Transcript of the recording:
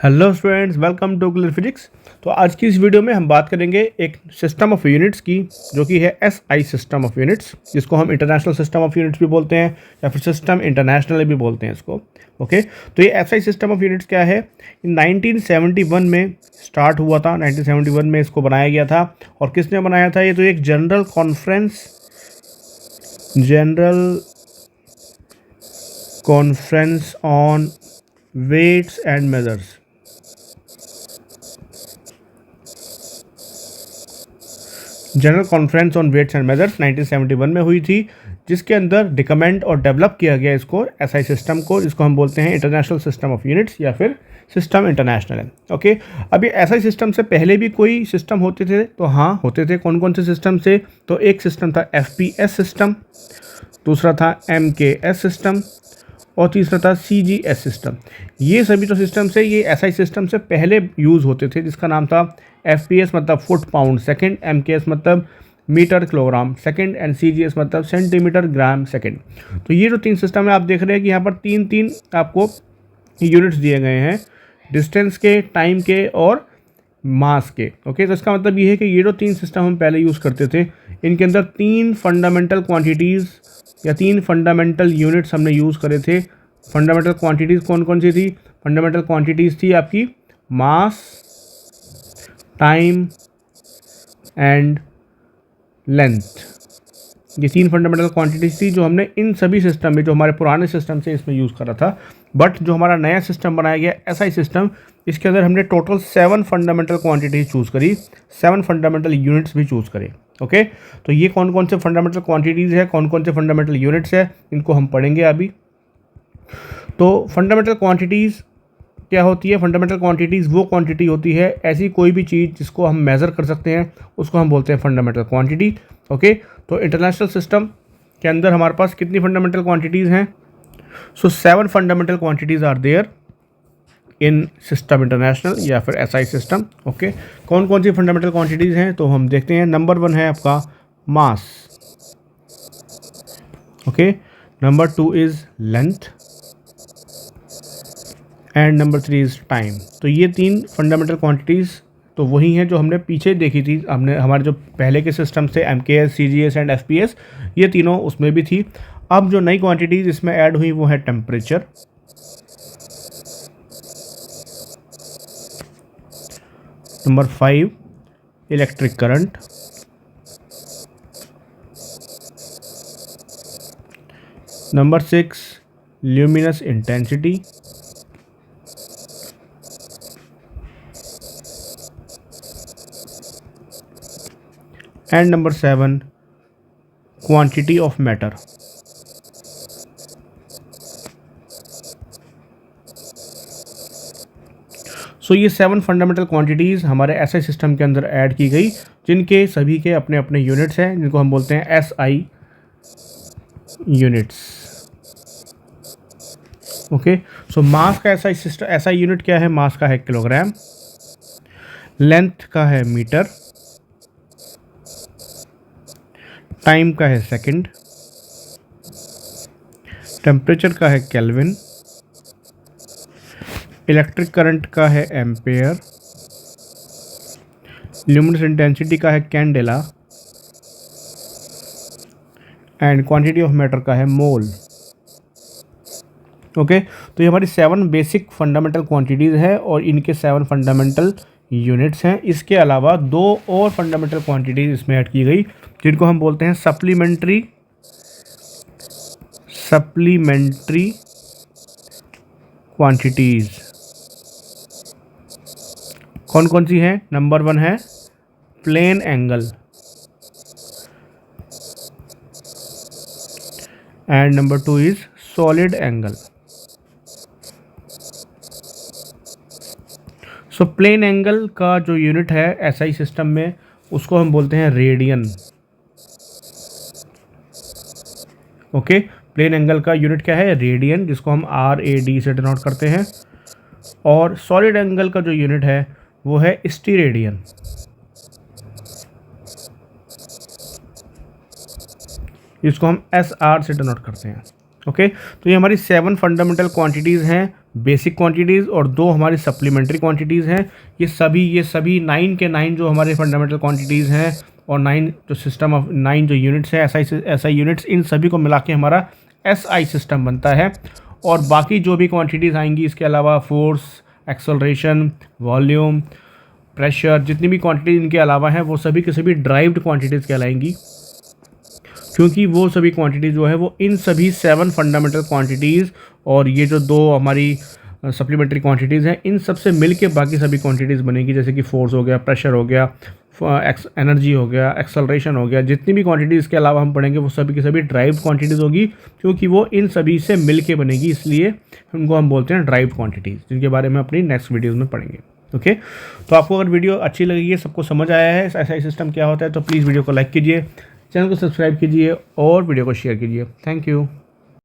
Hello students, welcome to clear physics. तो आज की इस वीडियो में हम बात करेंगे एक सिस्टम ऑफ यूनिट्स की, जो कि है एसआई सिस्टम ऑफ यूनिट्स, जिसको हम इंटरनेशनल सिस्टम ऑफ यूनिट्स भी बोलते हैं या फिर सिस्टम इंटरनेशनल भी बोलते हैं इसको। ओके, तो ये एसआई सिस्टम ऑफ यूनिट्स क्या है? 1971 में स्टार्ट हुआ था। 1971 में इसको बनाया गया था। और किसने बनाया था? ये तो एक general conference on weights and measures. General conference on weights and measures 1971 में हुई थी, जिसके अंदर रिकमेंड और डेवलप किया गया इसको एसआई सिस्टम को, जिसको हम बोलते हैं इंटरनेशनल सिस्टम ऑफ यूनिट्स या फिर सिस्टम इंटरनेशनल है। ओके, अभी एसआई सिस्टम से पहले भी कोई सिस्टम होते थे? तो हाँ, होते थे। कौन कौन से सिस्टम से? तो एक सिस्टम था एफपीएस सिस्टम, दूसरा था एमकेएस सिस्टम और तीसरा था सीजीएस सिस्टम। ये सभी जो सिस्टम्स है ये एसआई सिस्टम से पहले यूज़ होते थे, जिसका नाम था एफपीएस मतलब फुट पाउंड सेकंड, एमकेएस मतलब metre kilogram second and CGS मतलब सेंटीमीटर ग्राम सेकंड। तो ये जो तीन सिस्टम है, आप देख रहे हैं कि यहाँ पर तीन तीन आपको यूनिट्स दिए गए हैं, डिस्टेंस के, टाइम के और मास के। ओके, तो इसका मतलब ये है कि ये जो तीन सिस्टम हम पहले यूज़ करते थे, इनके अंदर तीन फंडामेंटल क्वांटिटीज़ या तीन फंडामेंटल यूनिट्स हमने यूज़ करे थे। फंडामेंटल क्वांटिटीज़ कौन कौन सी थी? फंडामेंटल क्वांटिटीज़ थी आपकी मास, टाइम एंड लेंथ। ये तीन फंडामेंटल क्वांटिटीज़ थी जो हमने इन सभी सिस्टम में, जो हमारे पुराने सिस्टम से, इसमें यूज़ करा था। बट जो हमारा नया सिस्टम बनाया गया एसआई सिस्टम, इसके अंदर हमने टोटल 7 फंडामेंटल क्वांटिटीज़ चूज़ करी, 7 फंडामेंटल यूनिट्स भी चूज़ करे। ओके, तो ये कौन कौन से फंडामेंटल क्वांटिटीज़ है, कौन कौन से फंडामेंटल यूनिट्स है, इनको हम पढ़ेंगे अभी। तो फंडामेंटल क्वांटिटीज़ क्या होती है? फंडामेंटल क्वांटिटीज़ वो क्वांटिटी होती है, ऐसी कोई भी चीज़ जिसको हम मेज़र कर सकते हैं, उसको हम बोलते हैं फंडामेंटल क्वांटिटी। ओके, तो इंटरनेशनल सिस्टम के अंदर हमारे पास कितनी फंडामेंटल क्वांटिटीज़ हैं? So 7 fundamental quantities are there in system international या फिर एसआई सिस्टम। ओके, कौन कौन सी फंडामेंटल क्वांटिटीज़ हैं तो हम देखते हैं। नंबर 1 है आपका mass. Okay, number 2 is length and number 3 is time. तो ये तीन फंडामेंटल क्वांटिटीज़ तो वही हैं जो हमने पीछे देखी थी। हमने हमारे जो पहले के सिस्टम से एमकेएस, सीजीएस एंड एफपीएस, ये तीनों उसमें भी थी। अब जो नई क्वांटिटीज़ इसमें ऐड हुई वो है temperature, number 5 electric current, number 6 luminous intensity, and number 7 quantity of matter. So ये 7 फंडामेंटल क्वांटिटीज़ हमारे एसआई सिस्टम के अंदर ऐड की गई, जिनके सभी के अपने अपने यूनिट्स हैं, जिनको हम बोलते हैं एसआई यूनिट्स। ओके, सो मास का एसआई सिस्टम, एसआई यूनिट क्या है? मास का है किलोग्राम, लेंथ का है मीटर, टाइम का है सेकंड, टेम्परेचर का है केल्विन, इलेक्ट्रिक करंट का है एम्पेयर, ल्यूमिनस इंटेंसिटी का है candela and quantity of matter का है मोल। ओके, तो ये हमारी 7 बेसिक फंडामेंटल क्वांटिटीज़ है और इनके 7 फंडामेंटल यूनिट्स हैं। इसके अलावा 2 और फंडामेंटल क्वांटिटीज़ इसमें ऐड की गई, जिनको हम बोलते हैं सप्लीमेंट्री क्वांटिटीज़। कौन कौन सी हैं? नंबर 1 है plane angle and number 2 is solid angle. So plane angle का जो यूनिट है एसआई सिस्टम में, उसको हम बोलते हैं रेडियन। ओके, प्लेन एंगल का यूनिट क्या है? रेडियन, जिसको हम RAD से डिनोट करते हैं। और सॉलिड एंगल का जो यूनिट है वो है स्टीरेडियन, जिसको हम SR से डिनोट करते हैं। ओके तो ये हमारी 7 फंडामेंटल क्वांटिटीज़ हैं, बेसिक क्वांटिटीज़, और 2 हमारी सप्लीमेंट्री क्वांटिटीज़ हैं। ये सभी 9 के 9 जो हमारे फंडामेंटल क्वांटिटीज़ हैं और 9 जो सिस्टम ऑफ 9 जो यूनिट्स हैं एसआई यूनिट्स, इन सभी को मिला के हमारा एसआई सिस्टम बनता है। और बाकी जो भी क्वांटिटीज़ आएंगी इसके अलावा फोर्स, एक्सेलरेशन, वॉल्यूम, प्रेशर, जितनी भी क्वांटिटीज़ इनके अलावा हैं वो सभी के सभी ड्राइव्ड क्वांटिटीज़ कहलाएंगी, क्योंकि वो सभी क्वांटिटीज़ जो है वो इन सभी 7 फंडामेंटल क्वांटिटीज़ और ये जो 2 हमारी सप्लीमेंट्री क्वांटिटीज़ हैं इन सब से मिल के बाकी सभी क्वांटिटीज़ बनेगी, जैसे कि फोर्स हो गया, प्रेशर हो गया, एनर्जी हो गया, एक्सेलरेशन हो गया। जितनी भी क्वांटिटीज़ के अलावा हम पढ़ेंगे वो सभी की सभी ड्राइव क्वांटिटीज़ होगी, क्योंकि वो इन सभी से मिल के बनेगी, इसलिए उनको हम बोलते हैं ड्राइव क्वांटिटीज़, जिनके बारे में अपनी नेक्स्ट वीडियोज़ में पढ़ेंगे। ओके तो आपको अगर वीडियो अच्छी लगी है, सबको समझ आया है एसआई सिस्टम क्या होता है, तो प्लीज़ वीडियो को लाइक कीजिए, चैनल को सब्सक्राइब कीजिए और वीडियो को शेयर कीजिए। Thank you.